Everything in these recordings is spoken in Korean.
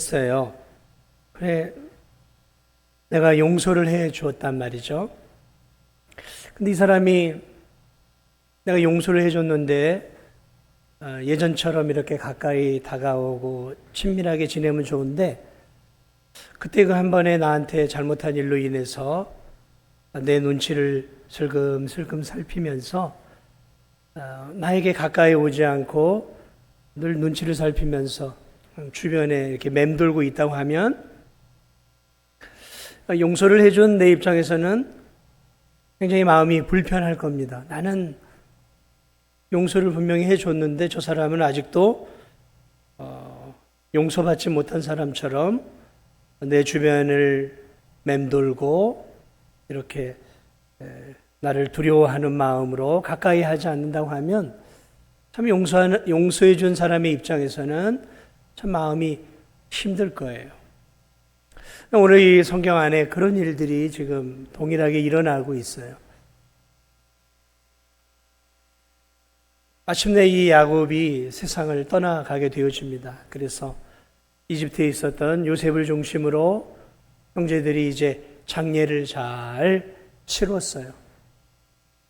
있어요. 그래, 내가 용서를 해 주었단 말이죠. 근데 이 사람이 내가 용서를 해 줬는데 예전처럼 이렇게 가까이 다가오고 친밀하게 지내면 좋은데 그때 그 한 번에 나한테 잘못한 일로 인해서 내 눈치를 슬금슬금 살피면서 나에게 가까이 오지 않고 늘 눈치를 살피면서 주변에 이렇게 맴돌고 있다고 하면 용서를 해준 내 입장에서는 굉장히 마음이 불편할 겁니다. 나는 용서를 분명히 해줬는데 저 사람은 아직도 용서받지 못한 사람처럼 내 주변을 맴돌고 이렇게 나를 두려워하는 마음으로 가까이 하지 않는다고 하면 참 용서해 준 사람의 입장에서는 참 마음이 힘들 거예요. 오늘 이 성경 안에 그런 일들이 지금 동일하게 일어나고 있어요. 마침내 이 야곱이 세상을 떠나가게 되어집니다. 그래서 이집트에 있었던 요셉을 중심으로 형제들이 이제 장례를 잘 치렀어요.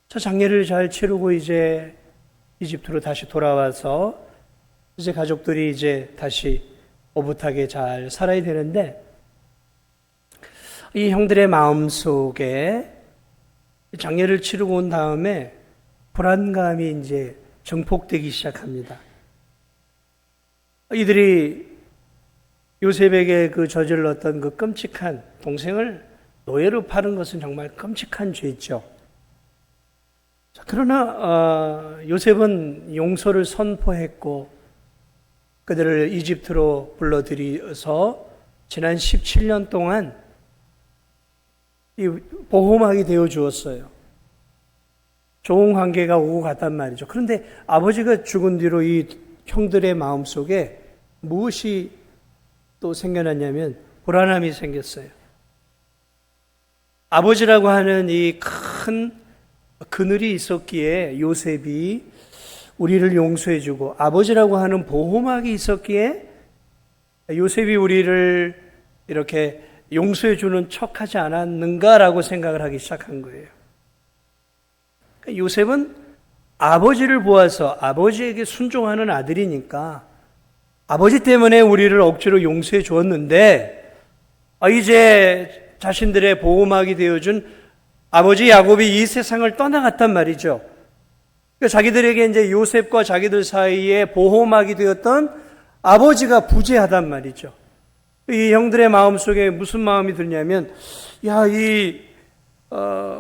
저 장례를 잘 치르고 이제 이집트로 다시 돌아와서 이제 가족들이 이제 다시 오붓하게 잘 살아야 되는데 이 형들의 마음 속에 장례를 치르고 온 다음에 불안감이 이제 증폭되기 시작합니다. 이들이 요셉에게 그 저질렀던 그 끔찍한 동생을 노예로 파는 것은 정말 끔찍한 죄죠. 그러나 요셉은 용서를 선포했고 그들을 이집트로 불러들여서 지난 17년 동안 이 보호막이 되어 주었어요. 좋은 관계가 오고 갔단 말이죠. 그런데 아버지가 죽은 뒤로 이 형들의 마음속에 무엇이 또 생겨났냐면 불안함이 생겼어요. 아버지라고 하는 이 큰 그늘이 있었기에 요셉이 우리를 용서해주고 아버지라고 하는 보호막이 있었기에 요셉이 우리를 이렇게 용서해주는 척하지 않았는가라고 생각을 하기 시작한 거예요. 요셉은 아버지를 보아서 아버지에게 순종하는 아들이니까 아버지 때문에 우리를 억지로 용서해 주었는데 이제 자신들의 보호막이 되어준 아버지 야곱이 이 세상을 떠나갔단 말이죠. 그러니까 자기들에게 이제 요셉과 자기들 사이에 보호막이 되었던 아버지가 부재하단 말이죠. 이 형들의 마음속에 무슨 마음이 들냐면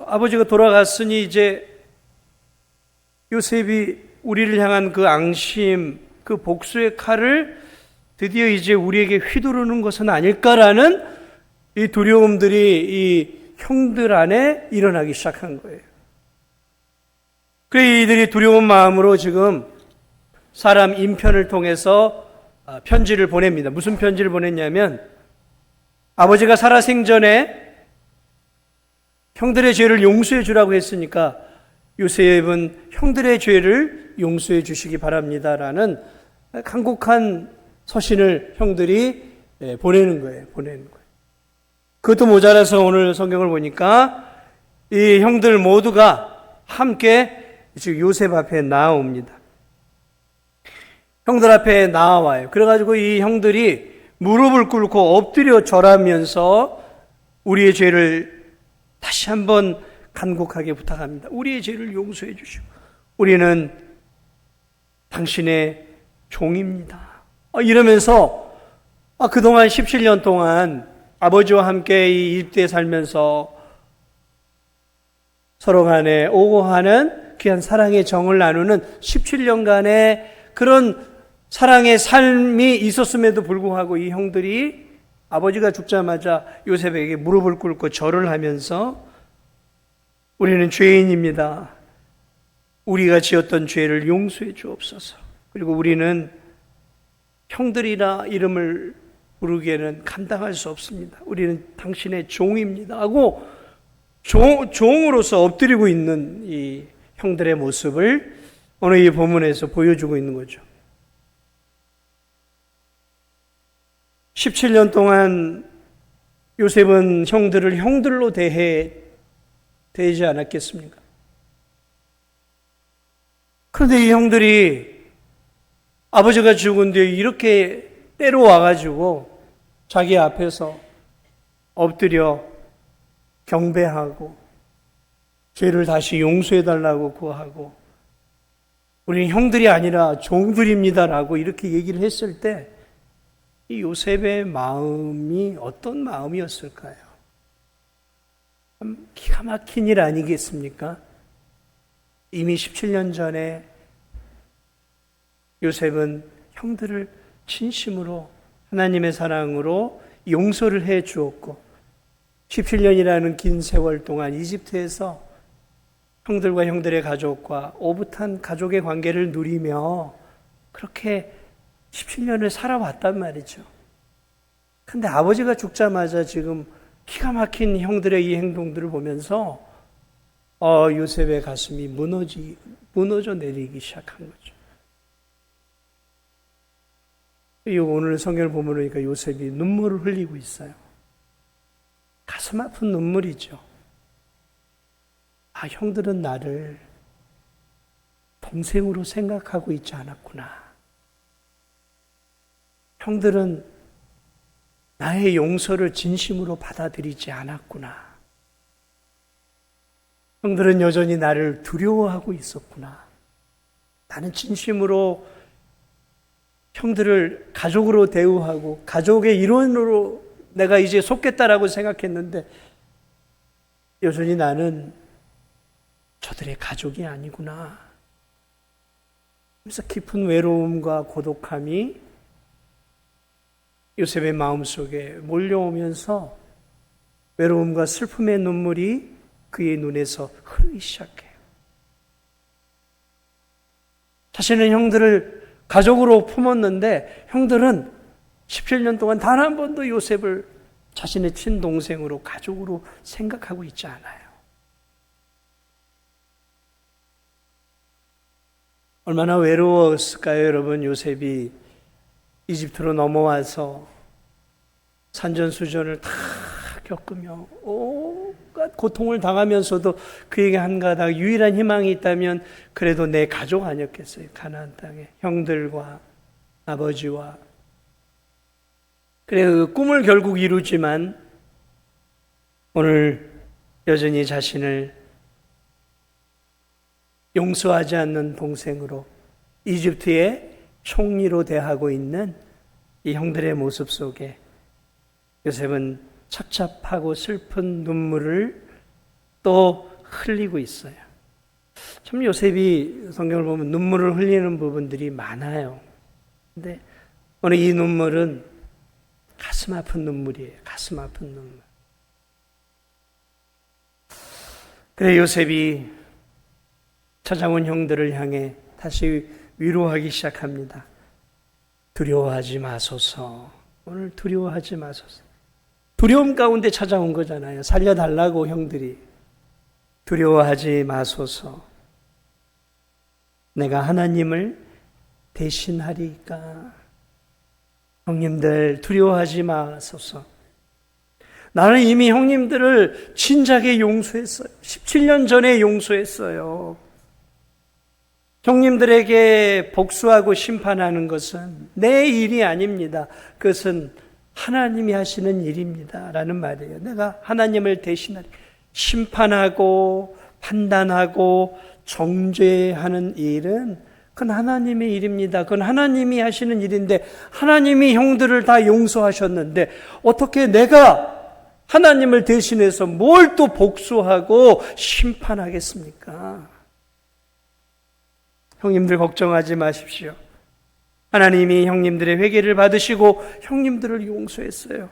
아버지가 돌아갔으니 이제 요셉이 우리를 향한 그 앙심, 그 복수의 칼을 드디어 이제 우리에게 휘두르는 것은 아닐까라는 이 두려움들이 이 형들 안에 일어나기 시작한 거예요. 그래 이들이 두려운 마음으로 지금 사람 인편을 통해서 편지를 보냅니다. 무슨 편지를 보냈냐면 아버지가 살아생전에 형들의 죄를 용서해 주라고 했으니까 요셉은 형들의 죄를 용서해 주시기 바랍니다라는 간곡한 서신을 형들이 보내는 거예요. 그것도 모자라서 오늘 성경을 보니까 이 형들 모두가 함께 지금 요셉 앞에 나옵니다. 형들 앞에 나와요. 그래가지고 이 형들이 무릎을 꿇고 엎드려 절하면서 우리의 죄를 다시 한번 간곡하게 부탁합니다. 우리의 죄를 용서해 주시고 우리는 당신의 종입니다. 이러면서 그동안 17년 동안 아버지와 함께 이 이집트에 살면서 서로 간에 오고 하는 귀한 사랑의 정을 나누는 17년간의 그런 사랑의 삶이 있었음에도 불구하고 이 형들이 아버지가 죽자마자 요셉에게 무릎을 꿇고 절을 하면서 우리는 죄인입니다. 우리가 지었던 죄를 용서해 주옵소서. 그리고 우리는 형들이라 이름을 부르기에는 감당할 수 없습니다. 우리는 당신의 종입니다. 하고 종으로서 엎드리고 있는 이 형들의 모습을 오늘 이 본문에서 보여주고 있는 거죠. 17년 동안 요셉은 형들을 형들로 대하지 않았겠습니까? 그런데 이 형들이 아버지가 죽은 뒤에 이렇게 때려와가지고 자기 앞에서 엎드려 경배하고 죄를 다시 용서해달라고 구하고 우리는 형들이 아니라 종들입니다라고 이렇게 얘기를 했을 때 이 요셉의 마음이 어떤 마음이었을까요? 참 기가 막힌 일 아니겠습니까? 이미 17년 전에 요셉은 형들을 진심으로 하나님의 사랑으로 용서를 해 주었고 17년이라는 긴 세월 동안 이집트에서 형들과 형들의 가족과 오붓한 가족의 관계를 누리며 그렇게 17년을 살아왔단 말이죠. 근데 아버지가 죽자마자 지금 기가 막힌 형들의 이 행동들을 보면서 요셉의 가슴이 무너져 내리기 시작한 거죠. 오늘 성경을 보니까 요셉이 눈물을 흘리고 있어요. 가슴 아픈 눈물이죠. 형들은 나를 동생으로 생각하고 있지 않았구나. 형들은 나의 용서를 진심으로 받아들이지 않았구나. 형들은 여전히 나를 두려워하고 있었구나. 나는 진심으로 형들을 가족으로 대우하고 가족의 일원으로 내가 이제 속겠다라고 생각했는데 여전히 나는 저들의 가족이 아니구나. 그래서 깊은 외로움과 고독함이 요셉의 마음속에 몰려오면서 외로움과 슬픔의 눈물이 그의 눈에서 흐르기 시작해요. 자신은 형들을 가족으로 품었는데 형들은 17년 동안 단 한 번도 요셉을 자신의 친동생으로 가족으로 생각하고 있지 않아요. 얼마나 외로웠을까요, 여러분? 요셉이 이집트로 넘어와서 산전수전을 다 겪으며 온갖 고통을 당하면서도 그에게 한 가닥 유일한 희망이 있다면 그래도 내 가족 아니었겠어요? 가나안 땅에 형들과 아버지와. 그래 그 꿈을 결국 이루지만 오늘 여전히 자신을 용서하지 않는 동생으로 이집트의 총리로 대하고 있는 이 형들의 모습 속에 요셉은 착잡하고 슬픈 눈물을 또 흘리고 있어요. 참 요셉이 성경을 보면 눈물을 흘리는 부분들이 많아요. 근데 오늘 이 눈물은 가슴 아픈 눈물이에요. 가슴 아픈 눈물. 그래 요셉이 찾아온 형들을 향해 다시 위로하기 시작합니다. 두려워하지 마소서. 오늘 두려워하지 마소서. 두려움 가운데 찾아온 거잖아요. 살려달라고 형들이. 두려워하지 마소서. 내가 하나님을 대신하리까. 형님들 두려워하지 마소서. 나는 이미 형님들을 진작에 용서했어요. 17년 전에 용서했어요. 형님들에게 복수하고 심판하는 것은 내 일이 아닙니다. 그것은 하나님이 하시는 일입니다. 라는 말이에요. 내가 하나님을 대신하리. 심판하고 판단하고 정죄하는 일은 그건 하나님의 일입니다. 그건 하나님이 하시는 일인데 하나님이 형들을 다 용서하셨는데 어떻게 내가 하나님을 대신해서 뭘 또 복수하고 심판하겠습니까? 형님들 걱정하지 마십시오. 하나님이 형님들의 회개를 받으시고 형님들을 용서했어요.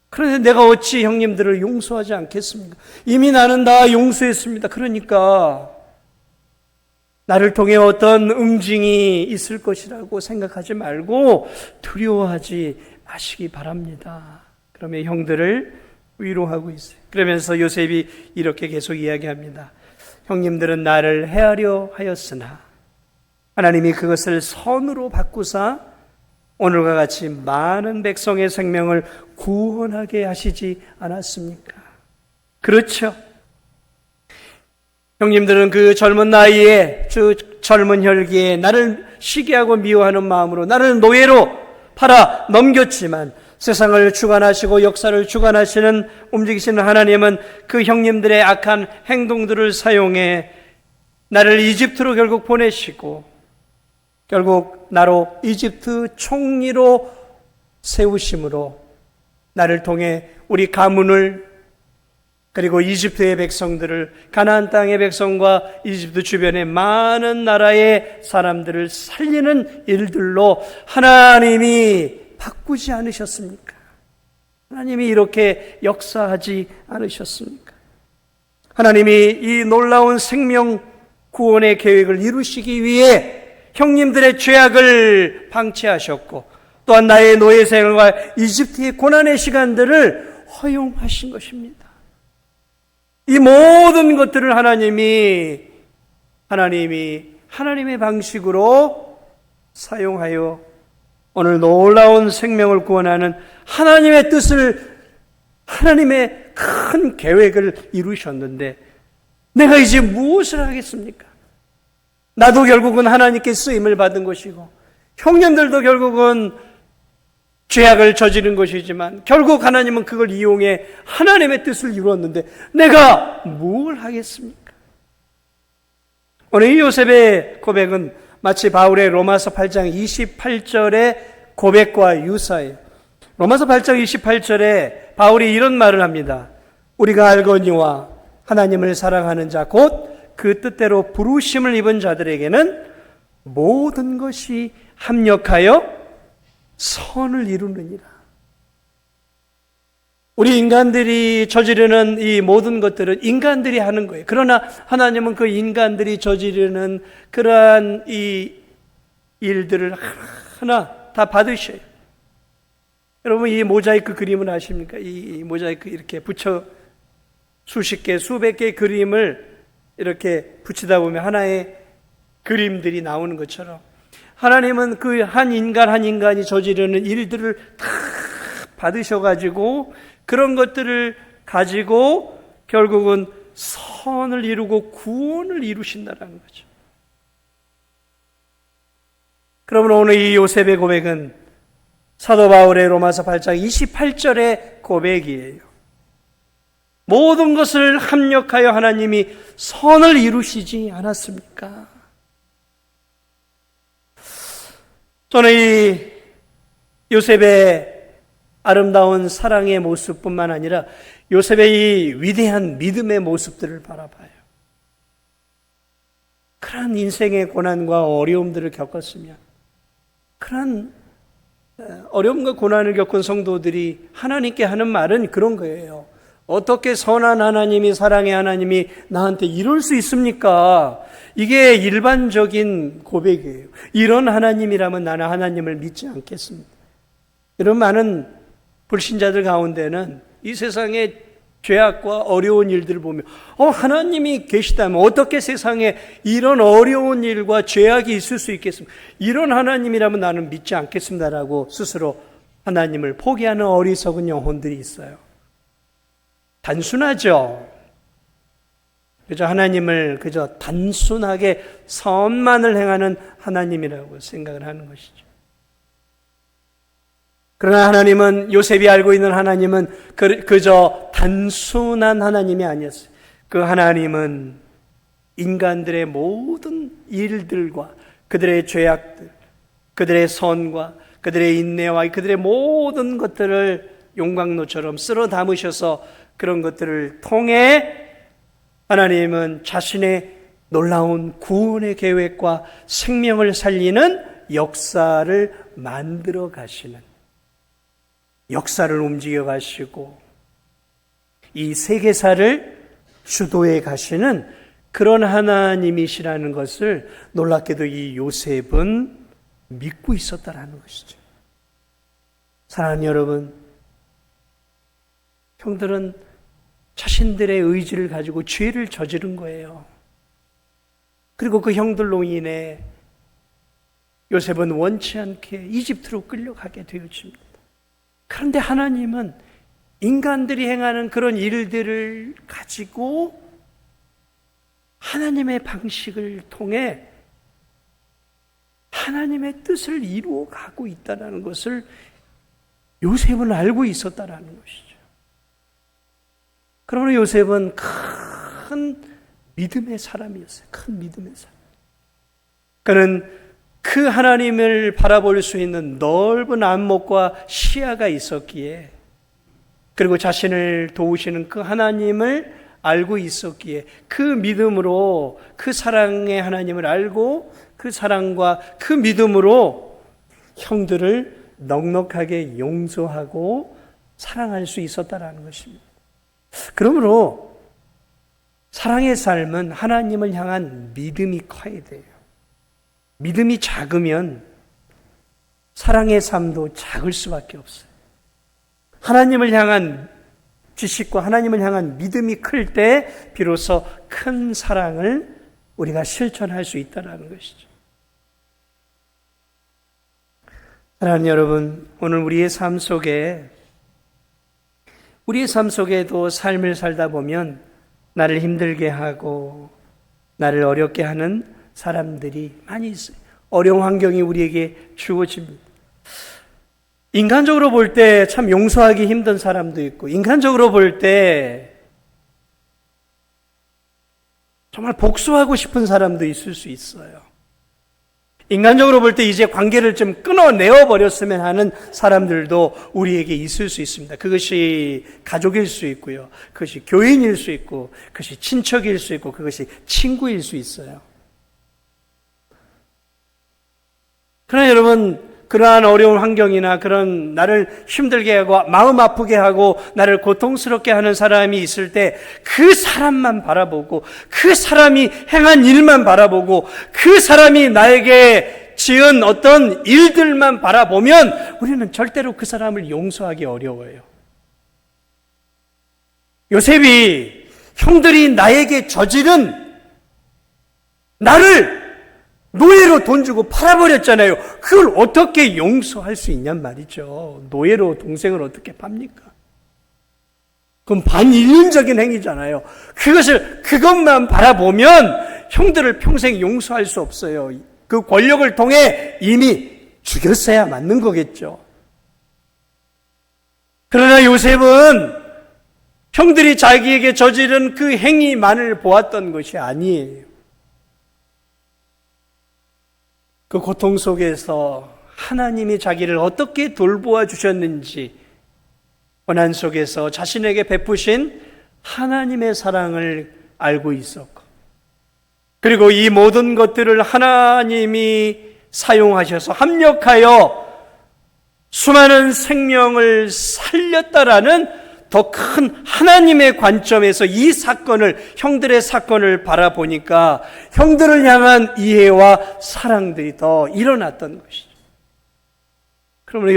그런데 내가 어찌 형님들을 용서하지 않겠습니까? 이미 나는 다 용서했습니다. 그러니까 나를 통해 어떤 응징이 있을 것이라고 생각하지 말고 두려워하지 마시기 바랍니다. 그러면 형들을 위로하고 있어요. 그러면서 요셉이 이렇게 계속 이야기합니다. 형님들은 나를 해하려 하였으나 하나님이 그것을 선으로 바꾸사 오늘과 같이 많은 백성의 생명을 구원하게 하시지 않았습니까? 그렇죠. 형님들은 그 젊은 나이에, 저 젊은 혈기에 나를 시기하고 미워하는 마음으로 나를 노예로 팔아 넘겼지만, 세상을 주관하시고 역사를 주관하시는, 움직이시는 하나님은 그 형님들의 악한 행동들을 사용해 나를 이집트로 결국 보내시고, 결국 나로 이집트 총리로 세우심으로 나를 통해 우리 가문을, 그리고 이집트의 백성들을, 가나안 땅의 백성과 이집트 주변의 많은 나라의 사람들을 살리는 일들로 하나님이 바꾸지 않으셨습니까? 하나님이 이렇게 역사하지 않으셨습니까? 하나님이 이 놀라운 생명 구원의 계획을 이루시기 위해 형님들의 죄악을 방치하셨고, 또한 나의 노예 생활과 이집트의 고난의 시간들을 허용하신 것입니다. 이 모든 것들을 하나님이 하나님의 방식으로 사용하여 오늘 놀라운 생명을 구원하는 하나님의 뜻을, 하나님의 큰 계획을 이루셨는데 내가 이제 무엇을 하겠습니까? 나도 결국은 하나님께 쓰임을 받은 것이고, 형님들도 결국은 죄악을 저지른 것이지만 결국 하나님은 그걸 이용해 하나님의 뜻을 이루었는데 내가 뭘 하겠습니까? 오늘 이 요셉의 고백은 마치 바울의 로마서 8장 28절의 고백과 유사해요. 로마서 8장 28절에 바울이 이런 말을 합니다. 우리가 알거니와 하나님을 사랑하는 자 곧 그 뜻대로 부르심을 입은 자들에게는 모든 것이 합력하여 선을 이루느니라. 우리 인간들이 저지르는 이 모든 것들은 인간들이 하는 거예요. 그러나 하나님은 그 인간들이 저지르는 그러한 이 일들을 하나 다 받으셔요. 여러분, 이 모자이크 그림을 아십니까? 이 모자이크 이렇게 붙여 수십 개, 수백 개의 그림을 이렇게 붙이다 보면 하나의 그림들이 나오는 것처럼 하나님은 그 한 인간이 저지르는 일들을 다 받으셔가지고 그런 것들을 가지고 결국은 선을 이루고 구원을 이루신다는 거죠. 그러면 오늘 이 요셉의 고백은 사도 바울의 로마서 8장 28절의 고백이에요. 모든 것을 합력하여 하나님이 선을 이루시지 않았습니까? 저는 이 요셉의 아름다운 사랑의 모습뿐만 아니라 요셉의 이 위대한 믿음의 모습들을 바라봐요. 그런 인생의 고난과 어려움들을 겪었으면, 그런 어려움과 고난을 겪은 성도들이 하나님께 하는 말은 그런 거예요. 어떻게 선한 하나님이, 사랑의 하나님이 나한테 이럴 수 있습니까? 이게 일반적인 고백이에요. 이런 하나님이라면 나는 하나님을 믿지 않겠습니다. 이런 많은 불신자들 가운데는 이 세상의 죄악과 어려운 일들을 보며 하나님이 계시다면 어떻게 세상에 이런 어려운 일과 죄악이 있을 수 있겠습니까? 이런 하나님이라면 나는 믿지 않겠습니다라고 스스로 하나님을 포기하는 어리석은 영혼들이 있어요. 단순하죠. 그저 하나님을 그저 단순하게 선만을 행하는 하나님이라고 생각을 하는 것이죠. 그러나 하나님은, 요셉이 알고 있는 하나님은 그저 단순한 하나님이 아니었어요. 그 하나님은 인간들의 모든 일들과 그들의 죄악들, 그들의 선과 그들의 인내와 그들의 모든 것들을 용광로처럼 쓸어 담으셔서 그런 것들을 통해 하나님은 자신의 놀라운 구원의 계획과 생명을 살리는 역사를 만들어 가시는, 역사를 움직여 가시고 이 세계사를 주도해 가시는 그런 하나님이시라는 것을 놀랍게도 이 요셉은 믿고 있었다라는 것이죠. 사랑하는 여러분, 형들은 자신들의 의지를 가지고 죄를 저지른 거예요. 그리고 그 형들로 인해 요셉은 원치 않게 이집트로 끌려가게 되어집니다. 그런데 하나님은 인간들이 행하는 그런 일들을 가지고 하나님의 방식을 통해 하나님의 뜻을 이루어 가고 있다는 것을 요셉은 알고 있었다라는 것이죠. 그러므로 요셉은 큰 믿음의 사람이었어요. 큰 믿음의 사람. 그는 그 하나님을 바라볼 수 있는 넓은 안목과 시야가 있었기에, 그리고 자신을 도우시는 그 하나님을 알고 있었기에 그 믿음으로 그 사랑의 하나님을 알고 그 사랑과 그 믿음으로 형들을 넉넉하게 용서하고 사랑할 수 있었다라는 것입니다. 그러므로 사랑의 삶은 하나님을 향한 믿음이 커야 돼요. 믿음이 작으면 사랑의 삶도 작을 수밖에 없어요. 하나님을 향한 지식과 하나님을 향한 믿음이 클 때 비로소 큰 사랑을 우리가 실천할 수 있다는 것이죠. 사랑하는 여러분, 오늘 우리의 삶 속에도 삶을 살다 보면 나를 힘들게 하고 나를 어렵게 하는 사람들이 많이 있어요. 어려운 환경이 우리에게 주어집니다. 인간적으로 볼 때 참 용서하기 힘든 사람도 있고, 인간적으로 볼 때 정말 복수하고 싶은 사람도 있을 수 있어요. 인간적으로 볼 때 이제 관계를 좀 끊어내어 버렸으면 하는 사람들도 우리에게 있을 수 있습니다. 그것이 가족일 수 있고요. 그것이 교인일 수 있고, 그것이 친척일 수 있고, 그것이 친구일 수 있어요. 그러나 여러분, 그러한 어려운 환경이나 그런 나를 힘들게 하고 마음 아프게 하고 나를 고통스럽게 하는 사람이 있을 때 그 사람만 바라보고 그 사람이 행한 일만 바라보고 그 사람이 나에게 지은 어떤 일들만 바라보면 우리는 절대로 그 사람을 용서하기 어려워요. 요셉이 형들이 나에게 저지른 나를 노예로 돈 주고 팔아버렸잖아요. 그걸 어떻게 용서할 수 있냔 말이죠. 노예로 동생을 어떻게 팝니까? 그건 반인륜적인 행위잖아요. 그것만 바라보면 형들을 평생 용서할 수 없어요. 그 권력을 통해 이미 죽였어야 맞는 거겠죠. 그러나 요셉은 형들이 자기에게 저지른 그 행위만을 보았던 것이 아니에요. 그 고통 속에서 하나님이 자기를 어떻게 돌보아 주셨는지, 고난 속에서 자신에게 베푸신 하나님의 사랑을 알고 있었고, 그리고 이 모든 것들을 하나님이 사용하셔서 합력하여 수많은 생명을 살렸다라는 더 큰 하나님의 관점에서 이 사건을, 형들의 사건을 바라보니까 형들을 향한 이해와 사랑들이 더 일어났던 것이죠. 그러므로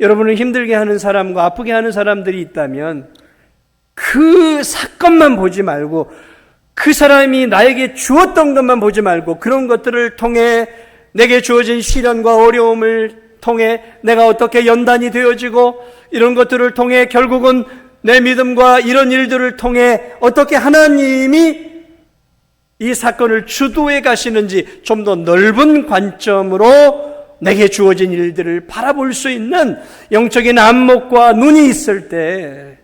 여러분을 힘들게 하는 사람과 아프게 하는 사람들이 있다면 그 사건만 보지 말고 그 사람이 나에게 주었던 것만 보지 말고 그런 것들을 통해 내게 주어진 시련과 어려움을 통해 내가 어떻게 연단이 되어지고 이런 것들을 통해 결국은 내 믿음과 이런 일들을 통해 어떻게 하나님이 이 사건을 주도해 가시는지 좀 더 넓은 관점으로 내게 주어진 일들을 바라볼 수 있는 영적인 안목과 눈이 있을 때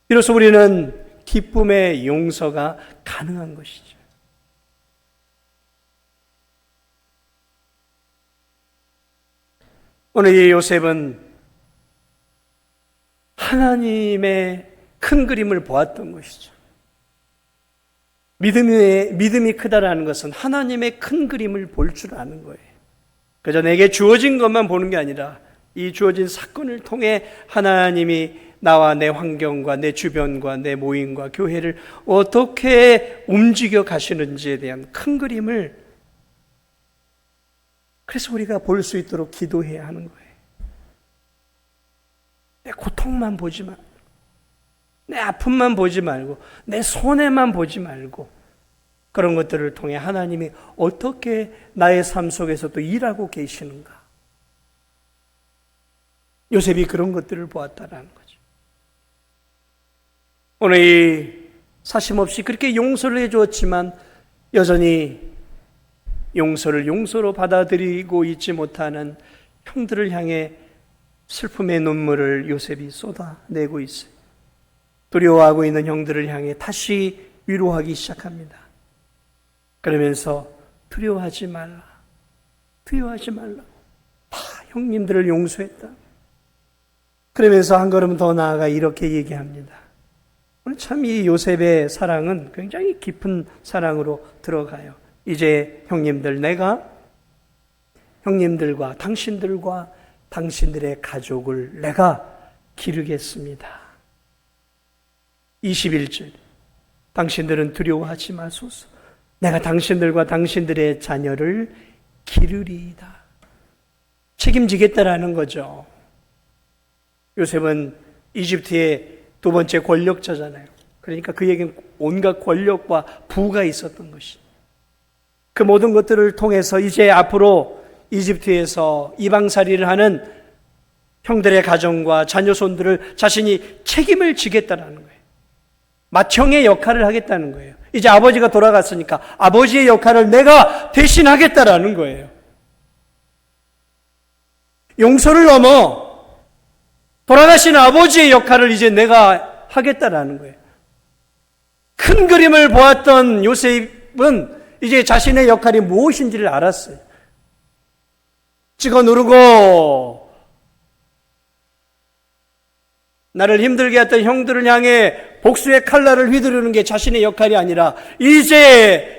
비로소 우리는 기쁨의 용서가 가능한 것이죠. 오늘 이 요셉은 하나님의 큰 그림을 보았던 것이죠. 믿음이 크다라는 것은 하나님의 큰 그림을 볼 줄 아는 거예요. 그저 내게 주어진 것만 보는 게 아니라 이 주어진 사건을 통해 하나님이 나와 내 환경과 내 주변과 내 모임과 교회를 어떻게 움직여 가시는지에 대한 큰 그림을, 그래서 우리가 볼 수 있도록 기도해야 하는 거예요. 내 고통만 보지 말고, 내 아픔만 보지 말고, 내 손해만 보지 말고, 그런 것들을 통해 하나님이 어떻게 나의 삶 속에서 또 일하고 계시는가. 요셉이 그런 것들을 보았다라는 거죠. 오늘 이 사심없이 그렇게 용서를 해주었지만 여전히 용서를 용서로 받아들이고 있지 못하는 형들을 향해 슬픔의 눈물을 요셉이 쏟아내고 있어요. 두려워하고 있는 형들을 향해 다시 위로하기 시작합니다. 그러면서 두려워하지 말라. 두려워하지 말라. 다 형님들을 용서했다. 그러면서 한 걸음 더 나아가 이렇게 얘기합니다. 오늘 참 이 요셉의 사랑은 굉장히 깊은 사랑으로 들어가요. 이제 형님들, 내가 형님들과 당신들과 당신들의 가족을 내가 기르겠습니다. 21절. 당신들은 두려워하지 마소서. 내가 당신들과 당신들의 자녀를 기르리이다. 책임지겠다라는 거죠. 요셉은 이집트의 두 번째 권력자잖아요. 그러니까 그에게는 온갖 권력과 부가 있었던 것이. 그 모든 것들을 통해서 이제 앞으로 이집트에서 이방살이를 하는 형들의 가정과 자녀손들을 자신이 책임을 지겠다는 거예요. 맏형의 역할을 하겠다는 거예요. 이제 아버지가 돌아갔으니까 아버지의 역할을 내가 대신하겠다라는 거예요. 용서를 넘어 돌아가신 아버지의 역할을 이제 내가 하겠다라는 거예요. 큰 그림을 보았던 요셉은 이제 자신의 역할이 무엇인지를 알았어요. 찍어 누르고 나를 힘들게 했던 형들을 향해 복수의 칼날을 휘두르는 게 자신의 역할이 아니라 이제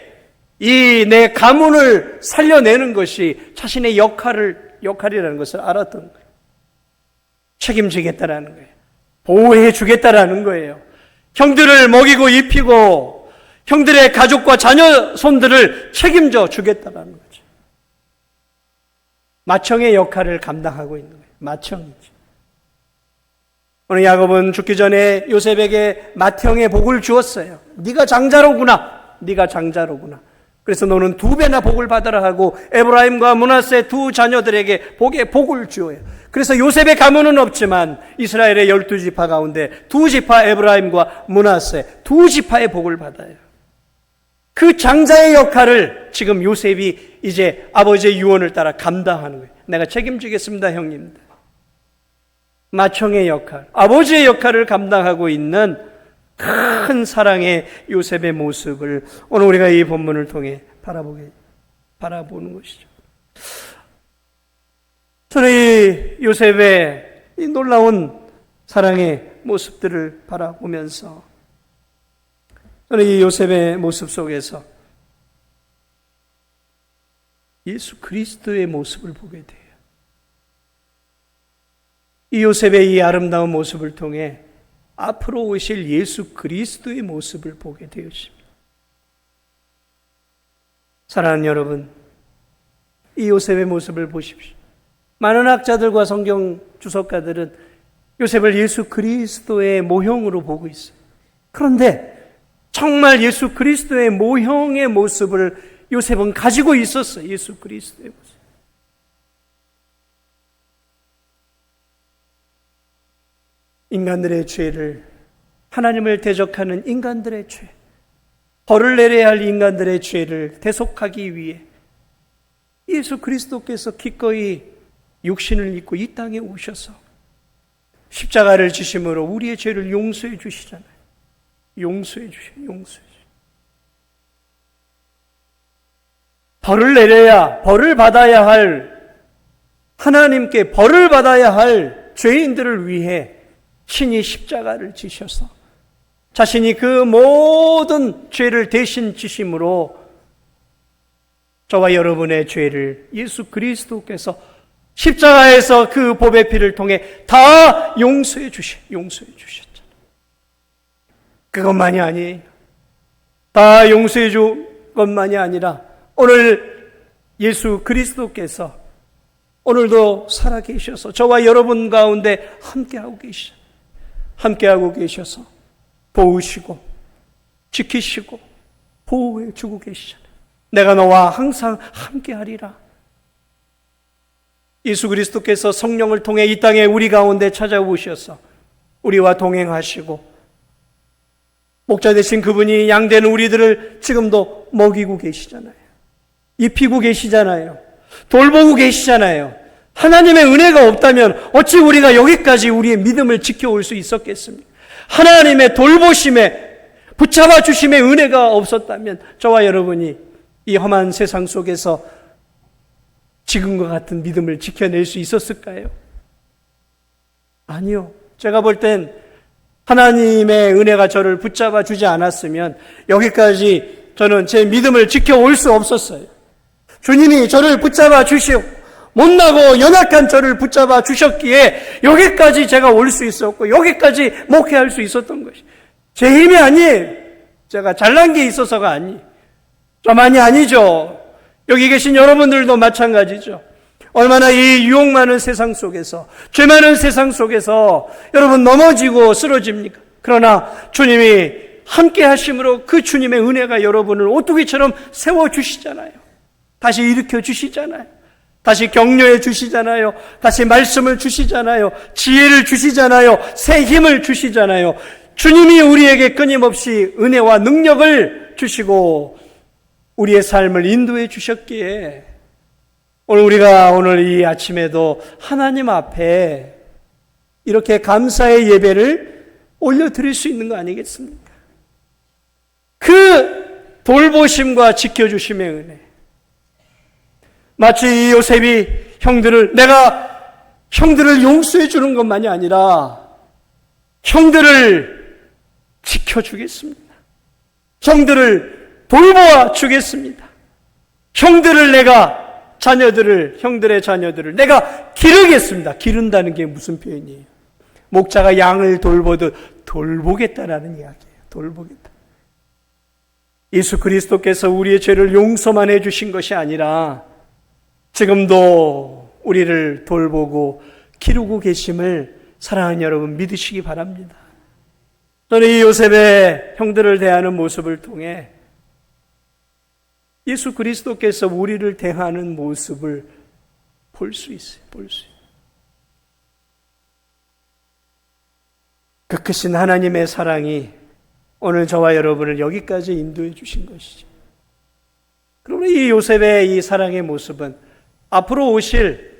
이 내 가문을 살려내는 것이 자신의 역할이라는 것을 알았던 거예요. 책임지겠다라는 거예요. 보호해 주겠다라는 거예요. 형들을 먹이고 입히고 형들의 가족과 자녀손들을 책임져 주겠다라는 거죠. 맏형의 역할을 감당하고 있는 거예요. 맏형이죠. 오늘 야곱은 죽기 전에 요셉에게 맏형의 복을 주었어요. 네가 장자로구나. 네가 장자로구나. 그래서 너는 2배나 복을 받으라 하고 에브라임과 므낫세 두 자녀들에게 복을 주어요. 그래서 요셉의 가문은 없지만 이스라엘의 12지파 가운데 2지파 에브라임과 므낫세 2지파의 복을 받아요. 그 장자의 역할을 지금 요셉이 이제 아버지의 유언을 따라 감당하는 거예요. 내가 책임지겠습니다, 형님들. 맏형의 역할, 아버지의 역할을 감당하고 있는 큰 사랑의 요셉의 모습을 오늘 우리가 이 본문을 통해 바라보는 것이죠. 저는 이 요셉의 이 놀라운 사랑의 모습들을 바라보면서 저는 이 요셉의 모습 속에서 예수 그리스도의 모습을 보게 돼요. 이 요셉의 이 아름다운 모습을 통해 앞으로 오실 예수 그리스도의 모습을 보게 되었습니다. 사랑하는 여러분, 이 요셉의 모습을 보십시오. 많은 학자들과 성경 주석가들은 요셉을 예수 그리스도의 모형으로 보고 있어요. 그런데 정말 예수 그리스도의 모형의 모습을 요셉은 가지고 있었어요. 예수 그리스도의 모습. 인간들의 죄를, 하나님을 대적하는 인간들의 죄, 벌을 내려야 할 인간들의 죄를 대속하기 위해 예수 그리스도께서 기꺼이 육신을 입고 이 땅에 오셔서 십자가를 지심으로 우리의 죄를 용서해 주시잖아요. 용서해 주셔요. 벌을 내려야, 벌을 받아야 할, 하나님께 벌을 받아야 할 죄인들을 위해 친히 십자가를 지셔서 자신이 그 모든 죄를 대신 지심으로 저와 여러분의 죄를 예수 그리스도께서 십자가에서 그 보배 피를 통해 다 용서해 주셨잖아요. 그것만이 아니에요. 다 용서해 준 것만이 아니라 오늘 예수 그리스도께서 오늘도 살아계셔서 저와 여러분 가운데 함께하고 계셔서 도우시고 지키시고 보호해 주고 계시잖아요. 내가 너와 항상 함께하리라. 예수 그리스도께서 성령을 통해 이 땅에 우리 가운데 찾아오셔서 우리와 동행하시고 목자 되신 그분이 양되는 우리들을 지금도 먹이고 계시잖아요. 입히고 계시잖아요. 돌보고 계시잖아요. 하나님의 은혜가 없다면 어찌 우리가 여기까지 우리의 믿음을 지켜올 수 있었겠습니까? 하나님의 돌보심에 붙잡아 주심의 은혜가 없었다면 저와 여러분이 이 험한 세상 속에서 지금과 같은 믿음을 지켜낼 수 있었을까요? 아니요. 제가 볼 땐 하나님의 은혜가 저를 붙잡아 주지 않았으면 여기까지 저는 제 믿음을 지켜올 수 없었어요. 주님이 저를 붙잡아 주시고 못나고 연약한 저를 붙잡아 주셨기에 여기까지 제가 올 수 있었고 여기까지 목회할 수 있었던 것이 제 힘이 아니에요. 제가 잘난 게 있어서가 아니에요. 저만이 아니죠. 여기 계신 여러분들도 마찬가지죠. 얼마나 이 유혹 많은 세상 속에서, 죄 많은 세상 속에서 여러분 넘어지고 쓰러집니까? 그러나 주님이 함께 하심으로 그 주님의 은혜가 여러분을 오뚜기처럼 세워주시잖아요. 다시 일으켜 주시잖아요. 다시 격려해 주시잖아요. 다시 말씀을 주시잖아요. 지혜를 주시잖아요. 새 힘을 주시잖아요. 주님이 우리에게 끊임없이 은혜와 능력을 주시고 우리의 삶을 인도해 주셨기에 우리가 오늘 이 아침에도 하나님 앞에 이렇게 감사의 예배를 올려드릴 수 있는 거 아니겠습니까? 그 돌보심과 지켜주심의 은혜. 마치 이 요셉이 내가 형들을 용서해 주는 것만이 아니라 형들을 지켜주겠습니다. 형들을 돌보아 주겠습니다. 형들의 자녀들을 내가 기르겠습니다. 기른다는 게 무슨 표현이에요? 목자가 양을 돌보듯 돌보겠다라는 이야기예요. 돌보겠다. 예수 그리스도께서 우리의 죄를 용서만 해주신 것이 아니라 지금도 우리를 돌보고 기르고 계심을 사랑하는 여러분 믿으시기 바랍니다. 저는 이 요셉의 형들을 대하는 모습을 통해 예수 그리스도께서 우리를 대하는 모습을 볼 수 있어요. 그 크신 하나님의 사랑이 오늘 저와 여러분을 여기까지 인도해 주신 것이죠. 그러면 이 요셉의 이 사랑의 모습은 앞으로 오실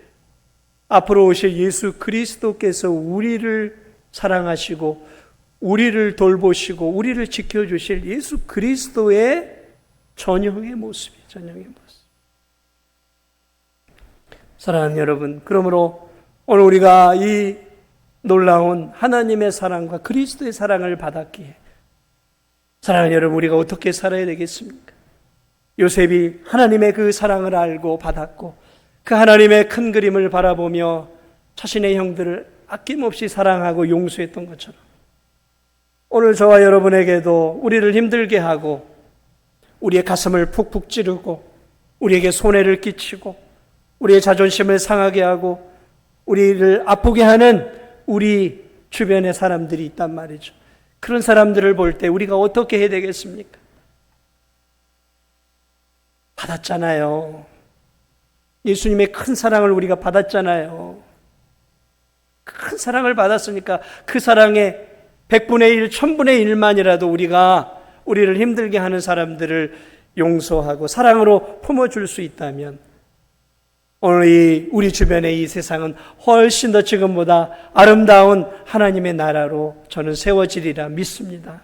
예수 그리스도께서 우리를 사랑하시고 우리를 돌보시고 우리를 지켜주실 예수 그리스도의 전형의 모습이에요. 전형의 모습. 사랑하는 여러분, 그러므로 오늘 우리가 이 놀라운 하나님의 사랑과 그리스도의 사랑을 받았기에 사랑하는 여러분, 우리가 어떻게 살아야 되겠습니까? 요셉이 하나님의 그 사랑을 알고 받았고 그 하나님의 큰 그림을 바라보며 자신의 형들을 아낌없이 사랑하고 용서했던 것처럼 오늘 저와 여러분에게도 우리를 힘들게 하고 우리의 가슴을 푹푹 찌르고 우리에게 손해를 끼치고 우리의 자존심을 상하게 하고 우리를 아프게 하는 우리 주변의 사람들이 있단 말이죠. 그런 사람들을 볼 때 우리가 어떻게 해야 되겠습니까? 받았잖아요. 예수님의 큰 사랑을 우리가 받았잖아요. 큰 사랑을 받았으니까 그 사랑의 100분의 1, 1000분의 1만이라도 우리를 힘들게 하는 사람들을 용서하고 사랑으로 품어줄 수 있다면 오늘 우리 주변의 이 세상은 훨씬 더 지금보다 아름다운 하나님의 나라로 저는 세워지리라 믿습니다.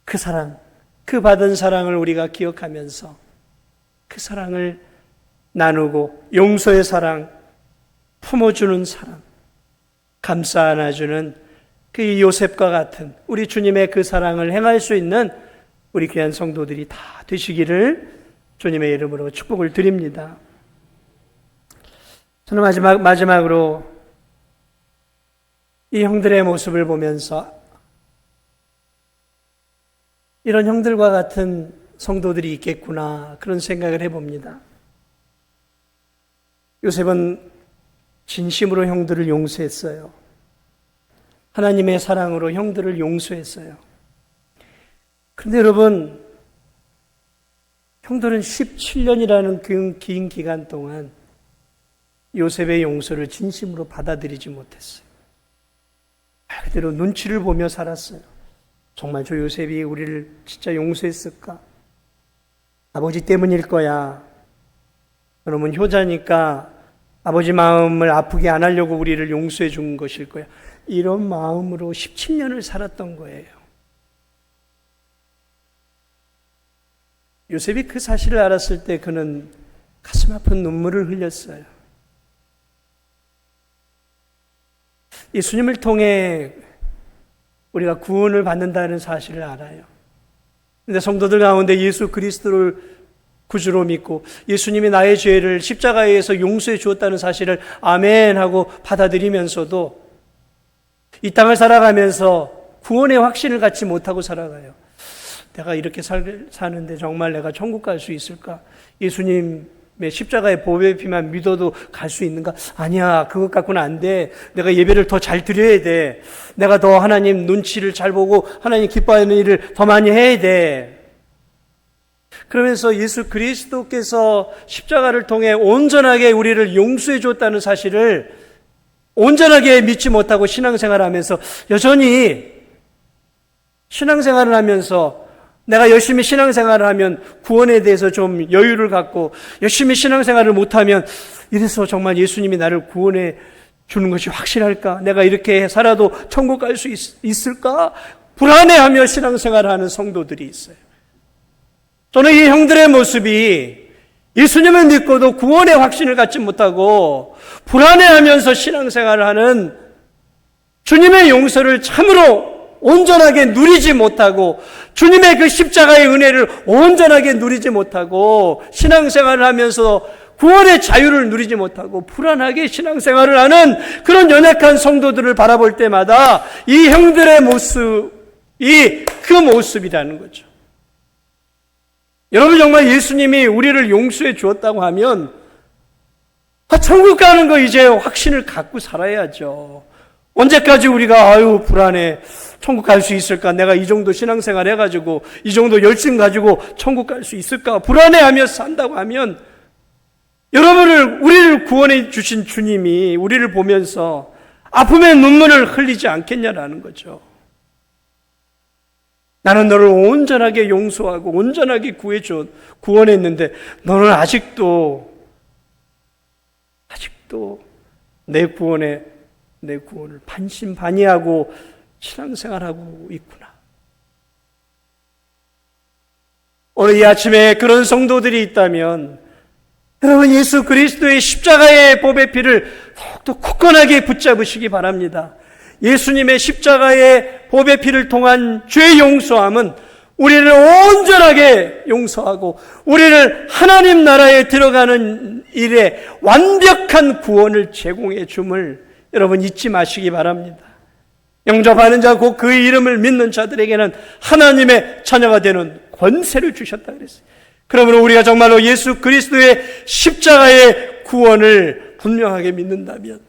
그 사랑, 그 받은 사랑을 우리가 기억하면서 그 사랑을 나누고 용서의 사랑, 품어주는 사랑, 감싸 안아주는 그 요셉과 같은 우리 주님의 그 사랑을 행할 수 있는 우리 귀한 성도들이 다 되시기를 주님의 이름으로 축복을 드립니다. 저는 마지막으로 이 형들의 모습을 보면서 이런 형들과 같은 성도들이 있겠구나 그런 생각을 해봅니다. 요셉은 진심으로 형들을 용서했어요. 하나님의 사랑으로 형들을 용서했어요. 그런데 여러분, 형들은 17년이라는 그 긴 기간 동안 요셉의 용서를 진심으로 받아들이지 못했어요. 말 그대로 눈치를 보며 살았어요. 정말 저 요셉이 우리를 진짜 용서했을까? 아버지 때문일 거야. 그러면 효자니까 아버지 마음을 아프게 안 하려고 우리를 용서해 준 것일 거야. 이런 마음으로 17년을 살았던 거예요. 요셉이 그 사실을 알았을 때 그는 가슴 아픈 눈물을 흘렸어요. 예수님을 통해 우리가 구원을 받는다는 사실을 알아요. 근데 성도들 가운데 예수 그리스도를 구주로 믿고 예수님이 나의 죄를 십자가에서 용서해 주었다는 사실을 아멘 하고 받아들이면서도 이 땅을 살아가면서 구원의 확신을 갖지 못하고 살아가요. 내가 이렇게 사는데 정말 내가 천국 갈 수 있을까? 예수님의 십자가의 보배의 피만 믿어도 갈 수 있는가? 아니야, 그것 갖고는 안 돼. 내가 예배를 더 잘 드려야 돼. 내가 더 하나님 눈치를 잘 보고 하나님 기뻐하는 일을 더 많이 해야 돼. 그러면서 예수 그리스도께서 십자가를 통해 온전하게 우리를 용서해 줬다는 사실을 온전하게 믿지 못하고 신앙생활을 하면서 여전히 신앙생활을 하면서 내가 열심히 신앙생활을 하면 구원에 대해서 좀 여유를 갖고 열심히 신앙생활을 못하면 이래서 정말 예수님이 나를 구원해 주는 것이 확실할까? 내가 이렇게 살아도 천국 갈 수 있을까? 불안해하며 신앙생활을 하는 성도들이 있어요. 저는 이 형들의 모습이 예수님을 믿고도 구원의 확신을 갖지 못하고 불안해하면서 신앙생활을 하는 주님의 용서를 참으로 온전하게 누리지 못하고 주님의 그 십자가의 은혜를 온전하게 누리지 못하고 신앙생활을 하면서 구원의 자유를 누리지 못하고 불안하게 신앙생활을 하는 그런 연약한 성도들을 바라볼 때마다 이 형들의 모습이 그 모습이라는 거죠. 여러분 정말 예수님이 우리를 용서해 주었다고 하면 천국 가는 거 이제 확신을 갖고 살아야죠. 언제까지 우리가 불안해 천국 갈 수 있을까? 내가 이 정도 신앙생활 해가지고 이 정도 열심 가지고 천국 갈 수 있을까? 불안해하며 산다고 하면 우리를 구원해 주신 주님이 우리를 보면서 아픔의 눈물을 흘리지 않겠냐라는 거죠. 나는 너를 온전하게 용서하고 온전하게 구원했는데 너는 아직도 내 구원을 반신반의하고 신앙생활하고 있구나. 오늘 이 아침에 그런 성도들이 있다면 여러분 예수 그리스도의 십자가의 보배 피를 더욱더 굳건하게 붙잡으시기 바랍니다. 예수님의 십자가의 보배 피를 통한 죄 용서함은 우리를 온전하게 용서하고 우리를 하나님 나라에 들어가는 일에 완벽한 구원을 제공해 줌을 여러분 잊지 마시기 바랍니다. 영접하는 자 곧 그 이름을 믿는 자들에게는 하나님의 자녀가 되는 권세를 주셨다 그랬어요. 그러므로 우리가 정말로 예수 그리스도의 십자가의 구원을 분명하게 믿는다면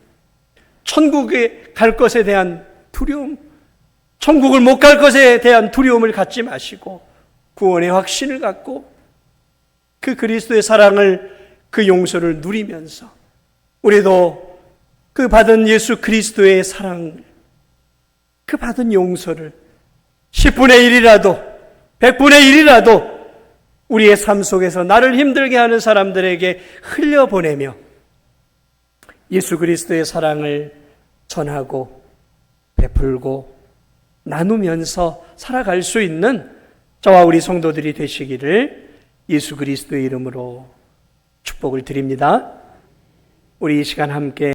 천국에 갈 것에 대한 두려움, 천국을 못 갈 것에 대한 두려움을 갖지 마시고 구원의 확신을 갖고 그 그리스도의 사랑을, 그 용서를 누리면서 우리도 그 받은 예수 그리스도의 사랑을, 그 받은 용서를 10분의 1이라도 100분의 1이라도 우리의 삶 속에서 나를 힘들게 하는 사람들에게 흘려보내며 예수 그리스도의 사랑을 전하고 베풀고 나누면서 살아갈 수 있는 저와 우리 성도들이 되시기를 예수 그리스도의 이름으로 축복을 드립니다. 우리 이 시간 함께